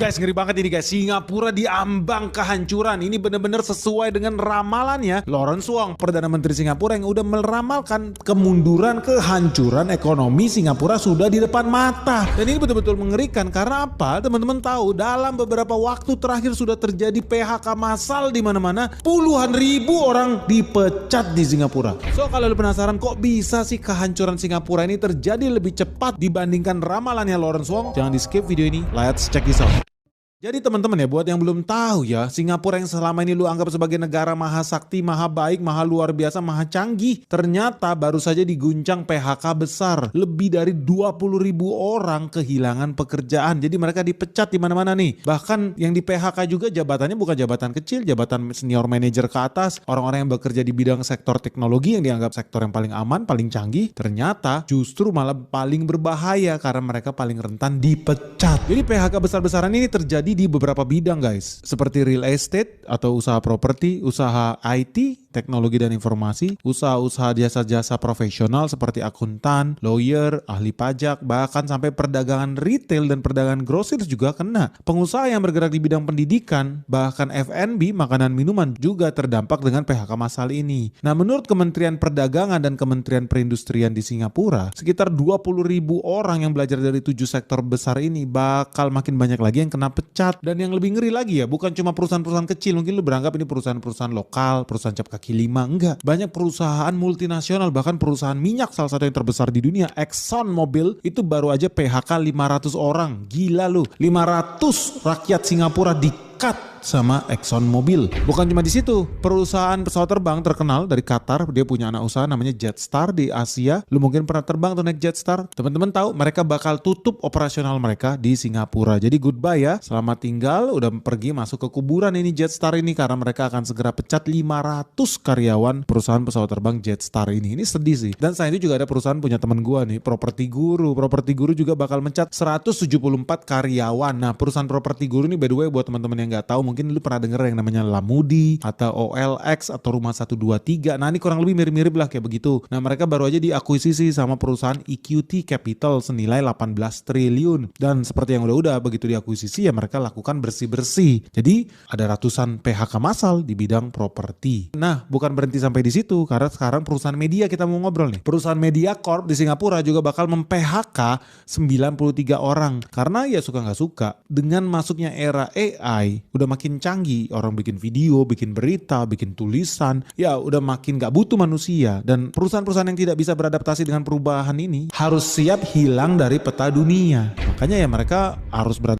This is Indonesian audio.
Guys, ngeri banget ini guys. Singapura diambang kehancuran. Ini benar-benar sesuai dengan ramalannya Lawrence Wong, Perdana Menteri Singapura, yang udah meramalkan kemunduran, kehancuran ekonomi Singapura sudah di depan mata. Dan ini betul-betul mengerikan karena apa? Teman-teman tahu, dalam beberapa waktu terakhir sudah terjadi PHK massal di mana-mana. Puluhan ribu orang dipecat di Singapura. So, kalau lu penasaran kok bisa sih kehancuran Singapura ini terjadi lebih cepat dibandingkan ramalannya Lawrence Wong, jangan di skip video ini. Let's check this out. Jadi teman-teman ya, buat yang belum tahu ya, Singapura yang selama ini lu anggap sebagai negara maha sakti, maha baik, maha luar biasa, maha canggih, ternyata baru saja diguncang PHK besar. Lebih dari 20.000 orang kehilangan pekerjaan. Jadi mereka dipecat di mana-mana nih. Bahkan yang di PHK juga jabatannya bukan jabatan kecil, jabatan senior manager ke atas. Orang-orang yang bekerja di bidang sektor teknologi yang dianggap sektor yang paling aman, paling canggih, ternyata justru malah paling berbahaya karena mereka paling rentan dipecat. Jadi PHK besar-besaran ini terjadi di beberapa bidang guys, seperti real estate atau usaha properti, usaha IT, teknologi dan informasi, usaha-usaha jasa-jasa profesional seperti akuntan, lawyer, ahli pajak, bahkan sampai perdagangan retail dan perdagangan grosir juga kena. Pengusaha yang bergerak di bidang pendidikan, bahkan F&B, makanan minuman juga terdampak dengan PHK massal ini. Nah, menurut Kementerian Perdagangan dan Kementerian Perindustrian di Singapura, sekitar 20.000 orang yang belajar dari 7 sektor besar ini bakal makin banyak lagi yang kena pecat. Dan yang lebih ngeri lagi ya, bukan cuma perusahaan-perusahaan kecil, mungkin lu beranggap ini perusahaan-perusahaan lokal, perusahaan cap kaki lima, enggak. Banyak perusahaan multinasional, bahkan perusahaan minyak salah satu yang terbesar di dunia, Exxon Mobil, itu baru aja PHK 500 orang. Gila lu, 500 rakyat Singapura di-cut sama Exxon Mobil. Bukan cuma di situ, perusahaan pesawat terbang terkenal dari Qatar, dia punya anak usaha namanya Jetstar di Asia. Lu mungkin pernah terbang tuh naik Jetstar. Teman-teman tahu mereka bakal tutup operasional mereka di Singapura. Jadi goodbye ya, selamat tinggal, udah pergi masuk ke kuburan ini Jetstar ini, karena mereka akan segera pecat 500 karyawan perusahaan pesawat terbang Jetstar ini. Ini sedih sih. Dan selain itu juga ada perusahaan punya teman gua nih, Properti Guru. Properti Guru juga bakal mencat 174 karyawan. Nah, perusahaan Properti Guru ini by the way buat teman-teman yang nggak tahu, mungkin lu pernah denger yang namanya Lamudi atau OLX atau Rumah 123. Nah, ini kurang lebih mirip-mirip lah kayak begitu. Nah, mereka baru aja diakuisisi sama perusahaan EQT Capital senilai 18 triliun. Dan seperti yang udah-udah, begitu diakuisisi ya mereka lakukan bersih-bersih. Jadi ada ratusan PHK massal di bidang properti. Nah, bukan berhenti sampai di situ, karena sekarang perusahaan media kita mau ngobrol nih. Perusahaan Media Corp di Singapura juga bakal mem-PHK 93 orang. Karena ya suka nggak suka, dengan masuknya era AI, udah makin canggih, orang bikin video, bikin berita, bikin tulisan, ya udah makin gak butuh manusia. Dan perusahaan-perusahaan yang tidak bisa beradaptasi dengan perubahan ini harus siap hilang dari peta dunia. Makanya ya mereka harus beradaptasi